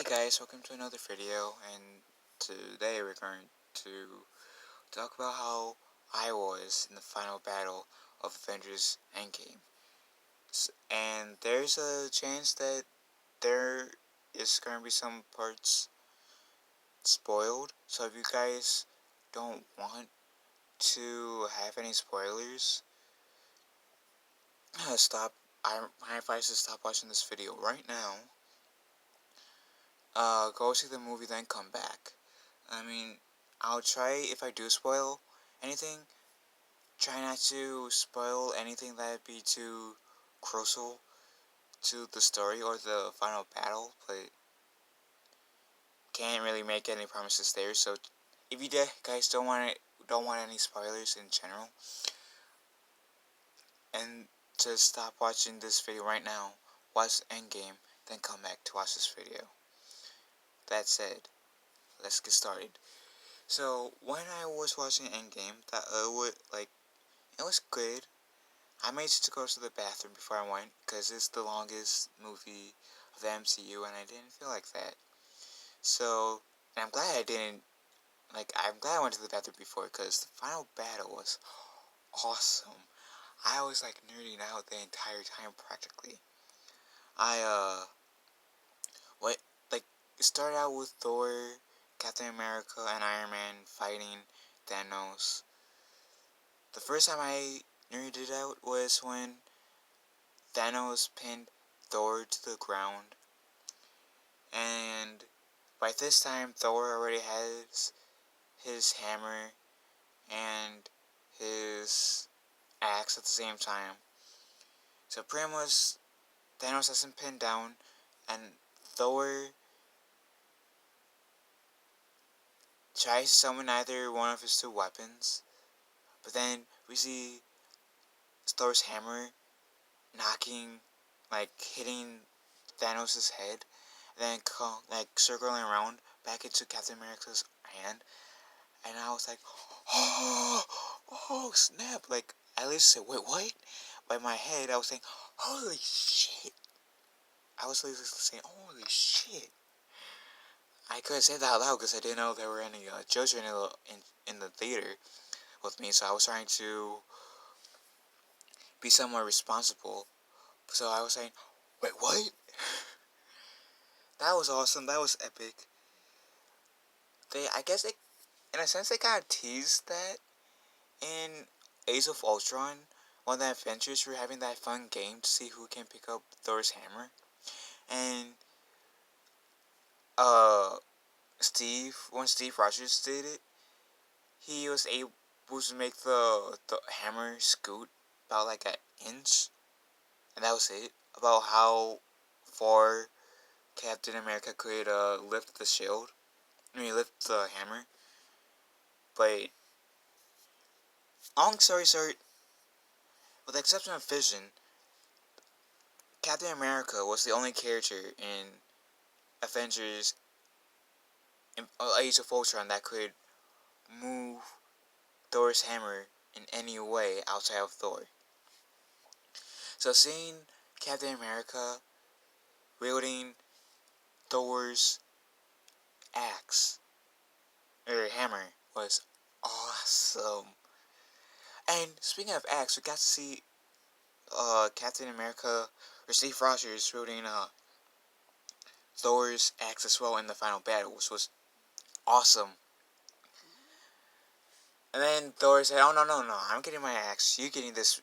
guys, welcome to another video, and today we're going to talk about how I was in the final battle of Avengers Endgame. And there's a chance that there is going to be some parts spoiled, so if you guys don't want to have any spoilers, stop. My advice is stop watching this video right now. Go see the movie, then come back. I mean, I'll try, if I do spoil anything, try not to spoil anything that'd be too crucial to the story or the final battle, but can't really make any promises there. So if you guys don't want any spoilers in general, and just stop watching this video right now, watch Endgame, then come back to watch this video. That said, let's get started. So when I was watching Endgame, it was good. I made sure to go to the bathroom before I went, because it's the longest movie of the MCU, and I didn't feel like that. So, and I'm glad I went to the bathroom before, because the final battle was awesome. I was, nerding out the entire time, practically. I, what, like, it started out with Thor, Captain America, and Iron Man fighting Thanos. The first time I nerded out was when Thanos pinned Thor to the ground, and by this time Thor already has his hammer and his axe at the same time. So pretty much Thanos has him pinned down, and Thor tries to summon either one of his two weapons, but then we see Thor's hammer hitting Thanos' head, and then circling around back into Captain America's hand, and I was like, oh snap! I least said, wait, what? By my head, I was saying, holy shit! I was literally saying, holy shit! I couldn't say that out loud because I didn't know there were any children in the theater with me, so I was trying to be somewhat responsible. So I was saying, wait, what? That was awesome. That was epic. In a sense, they kind of teased that in Age of Ultron, when the Avengers were having that fun game to see who can pick up Thor's hammer. And, when Steve Rogers did it, he was able to make the hammer scoot about an inch. And that was it. About how far Captain America could lift the shield. Lift the hammer. But, long story short, with the exception of Vision, Captain America was the only character in Avengers Age of Ultron that could move Thor's hammer in any way outside of Thor. So seeing Captain America wielding Thor's axe, or hammer, was awesome. And speaking of axe, we got to see Captain America, or Steve Rogers, wielding Thor's axe as well in the final battle, which was awesome. And then Thor said, oh, no, I'm getting my axe. You getting this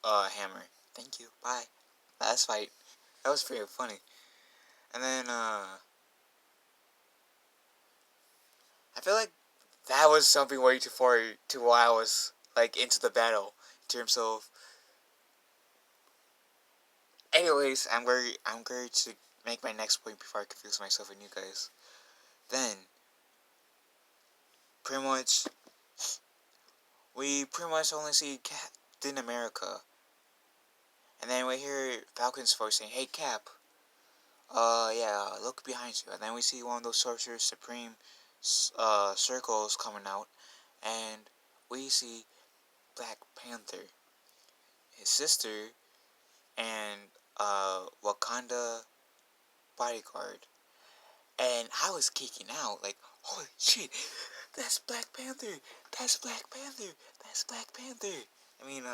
hammer. Thank you. Bye. Last fight. That was pretty funny. And then, I feel like that was something way too far to why I was, into the battle. In terms of... Anyways, I'm going to make my next point before I confuse myself and you guys. Then, we pretty much only see Captain America. And then we hear Falcon's voice saying, hey Cap, yeah, look behind you. And then we see one of those Sorcerer Supreme circles coming out, and we see Black Panther, his sister, and Wakanda bodyguard. and I was geeking out, like, holy shit, that's Black Panther, that's Black Panther, that's Black Panther. I mean,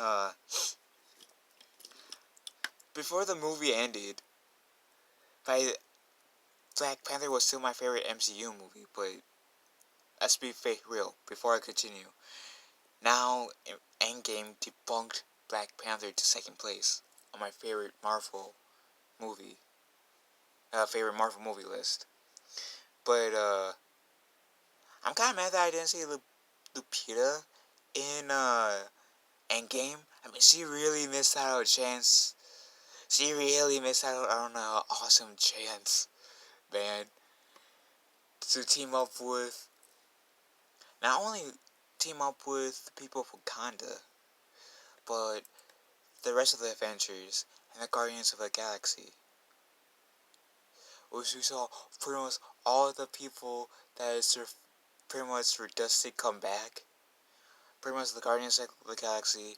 before the movie ended, by Black Panther was still my favorite MCU movie, but let's be real, before I continue. Now, Endgame debunked Black Panther to second place on my movie, favorite Marvel movie list. But, I'm kind of mad that I didn't see Lupita in, Endgame. I mean, she really missed out on a chance. She really missed out on an awesome chance, man, to team up with, not only team up with the people of Wakanda, but the rest of the Avengers and the Guardians of the Galaxy. Which we saw pretty much all the people that is pretty much redusted come back. Pretty much the Guardians of the Galaxy,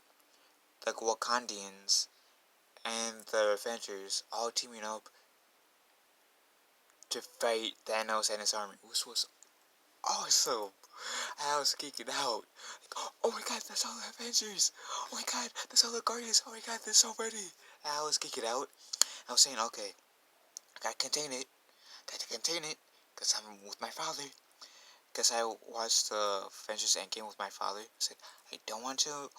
the Wakandians, and the Avengers all teaming up to fight Thanos and his army, which was awesome. I was geeking out. Like, oh my god, that's all the Avengers. Oh my god, that's all the Guardians. Oh my god, there's so many. And I was geeking out. I was saying, okay, I gotta contain it. Gotta contain it. Because I'm with my father. Because I watched the Avengers Endgame with my father. I said, I don't want to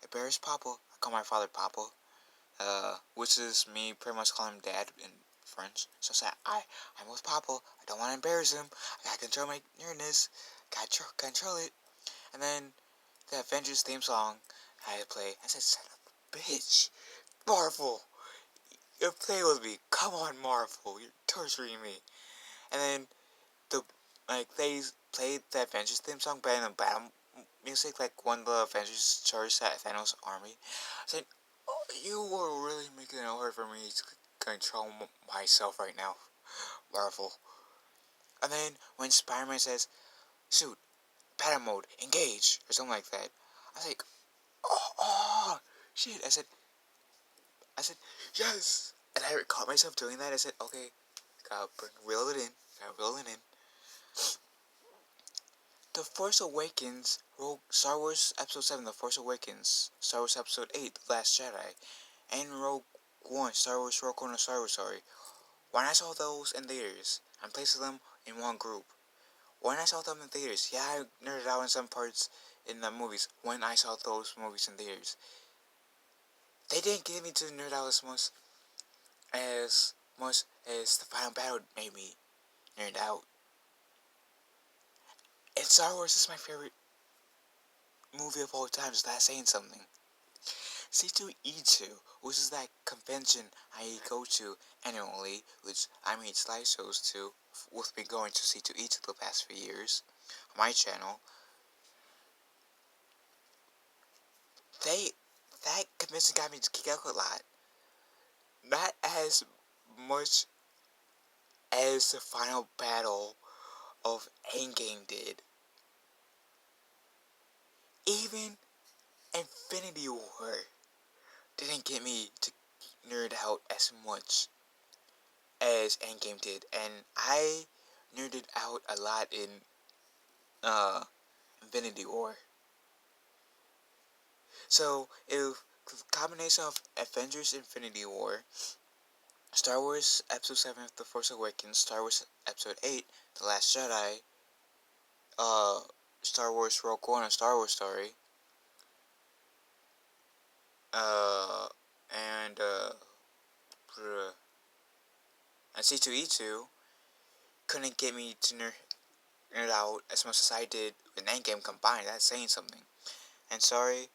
embarrass Papa. I call my father Papa. Which is me pretty much calling him Dad in French. So I said, I'm with Papa. I don't want to embarrass him. I gotta control my nearness. Gotta control it. And then the Avengers theme song I had to play. I said, son of a bitch. Marvel. You're playing with me. Come on, Marvel. You're torturing me. And then they played the Avengers theme song, but in the battle music, like when the Avengers charged that Thanos army. I said, oh, you were really making it hard for me to control myself right now, Marvel. And then when Spider-Man says, shoot, battle mode, engage, or something like that, I was like, oh, shit. I said, yes. And I caught myself doing that. I said, okay, gotta reel it in, The Force Awakens, Star Wars Episode 7, The Force Awakens, Star Wars Episode 8, The Last Jedi, and Rogue One, Star Wars Rogue One, Star Wars Story. When I saw those in theaters, I'm placing them in one group. When I saw them in theaters, yeah, I nerded out in some parts in the movies. When I saw those movies in theaters, they didn't get me to nerd out as much as the final battle made me nerd out. And Star Wars is my favorite movie of all time, so that's saying something. C2E2, which is that convention I go to annually, which I made slideshows to, with me going to C2E2 the past few years, on my channel. That convention got me to geek out a lot. Not as much as the final battle of Endgame did. Even Infinity War didn't get me to nerd out as much as Endgame did, and I nerded out a lot in Infinity War. So if the combination of Avengers Infinity War, Star Wars Episode 7 The Force Awakens, Star Wars Episode 8 The Last Jedi, Star Wars Rogue One, A Star Wars Story, uh, and, and C2E2 couldn't get me to nerd out as much as I did with Endgame combined. That's saying something. And sorry,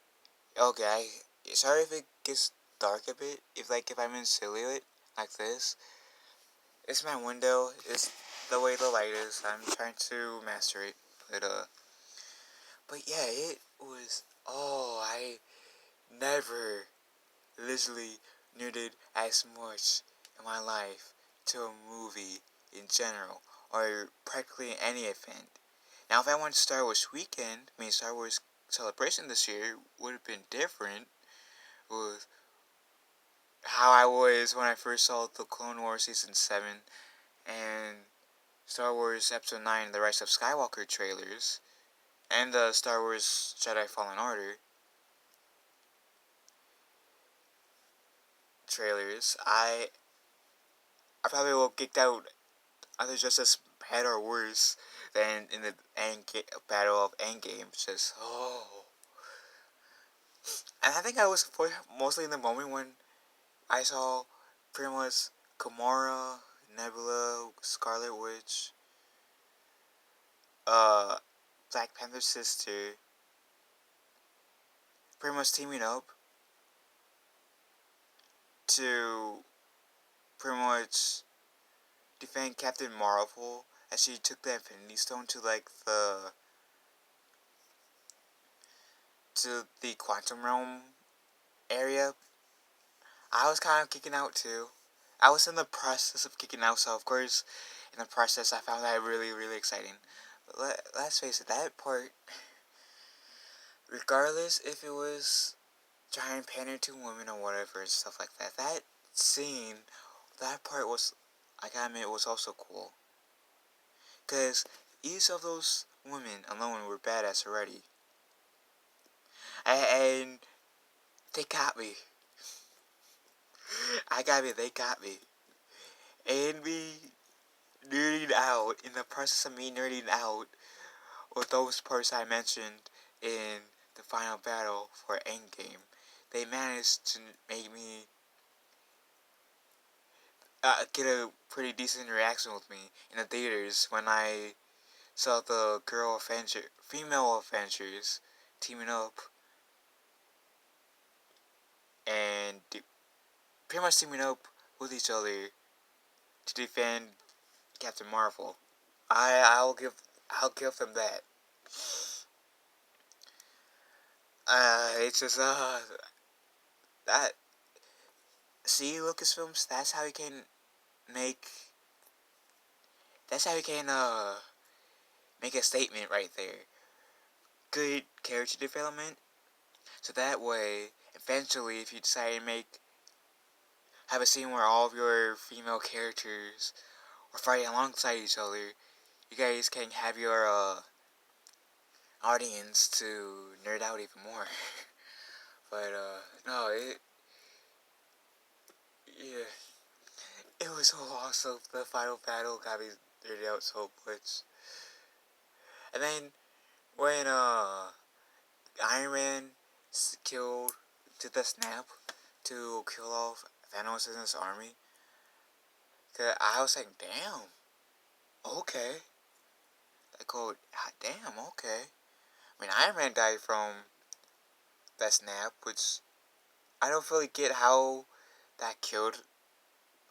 okay, sorry if it gets dark a bit. If I'm in silhouette like this, it's my window. It's the way the light is. I'm trying to master it, but yeah, it was. Oh, I never literally nerded as much in my life to a movie in general, or practically any event. Now, if I went to Star Wars weekend, Star Wars Celebration this year would have been different with how I was when I first saw the Clone Wars Season 7 and Star Wars Episode 9 The Rise of Skywalker trailers and the Star Wars Jedi Fallen Order trailers, I probably will geeked out either just as bad or worse than in the Battle of Endgame. Just, oh. And I think I was mostly in the moment when I saw pretty much Gamora, Nebula, Scarlet Witch, uh, Black Panther's sister, pretty much teaming up to pretty much defend Captain Marvel as she took the Infinity Stone to like the quantum realm area. I was kind of kicking out too. I was in the process of kicking out, so of course, in the process, I found that really, really exciting. But let's face it, that part, regardless if it was trying to pander to women or whatever and stuff like that, that scene, that part was, I gotta admit, was also cool. Because each of those women alone were badass already. And they got me. I gotta admit, they got me. And me nerding out, in the process of me nerding out with those parts I mentioned in the final battle for Endgame, they managed to make me get a pretty decent reaction with me in the theaters when I saw the female Avengers teaming up and pretty much teaming up with each other to defend Captain Marvel. I'll give them that. It's just that see Lucasfilms. Make that's how you can make a statement right there. Good character development. So that way, eventually, if you decide to have a scene where all of your female characters are fighting alongside each other, you guys can have your audience to nerd out even more. But no, yeah, it was so awesome. The final battle got me nerded out so much. And then when Iron Man did the snap to kill off Thanos and his army, I was like, damn, okay. Like, oh, damn, okay. I mean, Iron Man died from that snap, which I don't really get how that killed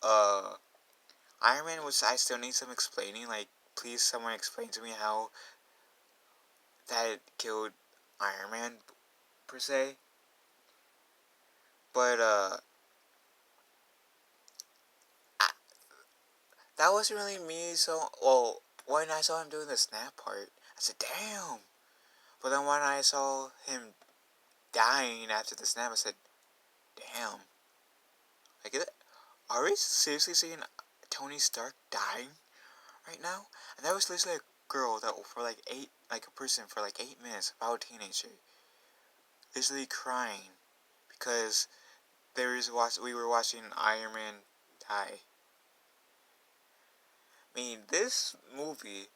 Iron Man, which I still need some explaining. Like, please, someone explain to me how that killed Iron Man, per se. But, that wasn't really me, so, well, when I saw him doing the snap part, I said, damn. But then when I saw him dying after the snap, I said, damn. Like, are we seriously seeing Tony Stark dying right now? And that was literally a girl that for like a person for like 8 minutes, about a teenager, literally crying because we were watching Iron Man die. I mean, this movie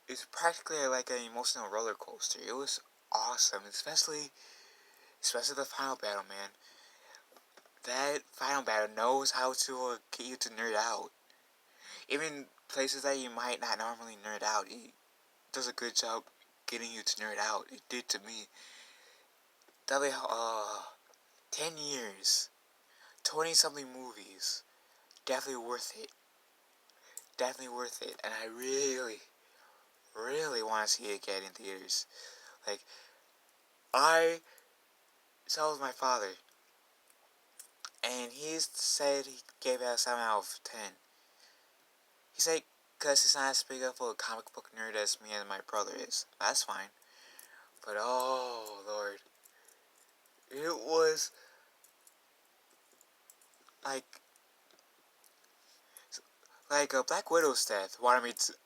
is practically like an emotional roller coaster. It was awesome, especially the final battle, man. That final battle knows how to get you to nerd out. Even places that you might not normally nerd out, it does a good job getting you to nerd out. It did to me. That way, 10 years, 20 something movies, definitely worth it. Definitely worth it. And I really, really want to see it again in theaters. Like, I saw it with my father, and he said he gave it a 7 out of 10. He said, because he's not as big of a comic book nerd as me and my brother is. That's fine. But oh, Lord. It was like Like Black Widow's death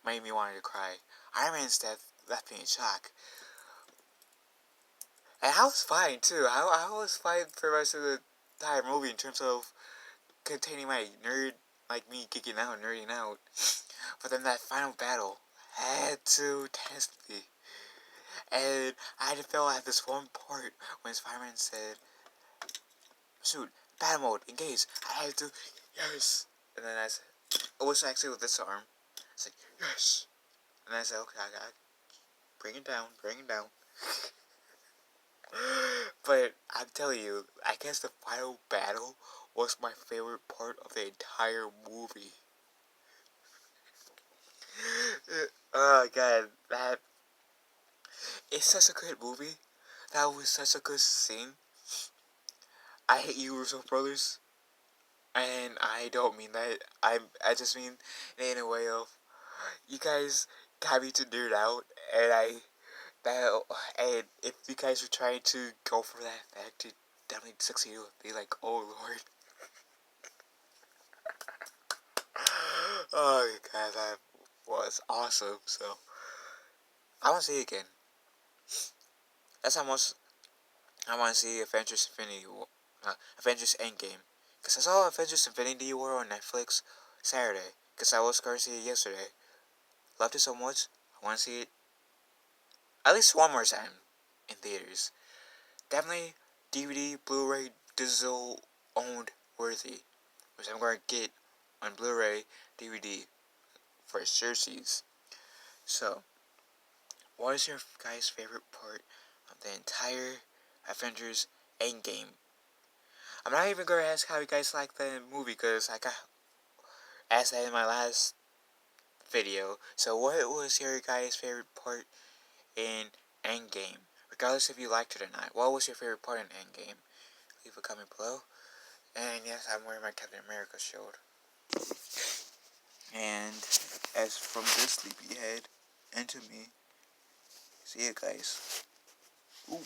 made me want to cry. Iron Man's death left me in shock. And I was fine too. I was fine for the rest of the entire movie in terms of containing my like me geeking out, nerding out. But then that final battle had to test me. And I had felt at this one part when Spider-Man said, shoot, battle mode, engage. I had to, yes. And then I said, it was actually with this arm. I said, yes. And I said, okay, I got bring it down, bring it down. But I'm telling you, I guess the final battle was my favorite part of the entire movie. Oh god, that it's such a good movie. That was such a good scene. I hate you, Russo brothers, and I don't mean that. I just mean in a way of you guys got me to nerd out, and and if you guys were trying to go for that effect, it definitely succeeded with me. Like, oh lord. Oh god, that was awesome. So I want to see it again. That's how much I want to see Avengers Endgame. Cause I saw Avengers Infinity War on Netflix Saturday. Cause I was going to see it yesterday. Loved it so much. I want to see it at least one more time in theaters. Definitely DVD, Blu-ray, digital owned worthy, which I'm going to get on Blu-ray, DVD for sure. So, what is your guys' favorite part of the entire Avengers Endgame? I'm not even going to ask how you guys like the movie because I got asked that in my last video. So, what was your guys' favorite part in Endgame? Regardless if you liked it or not, what was your favorite part in Endgame? Leave a comment below. And yes, I'm wearing my Captain America shield. And as from this sleepyhead and to me, see you guys. Ooh.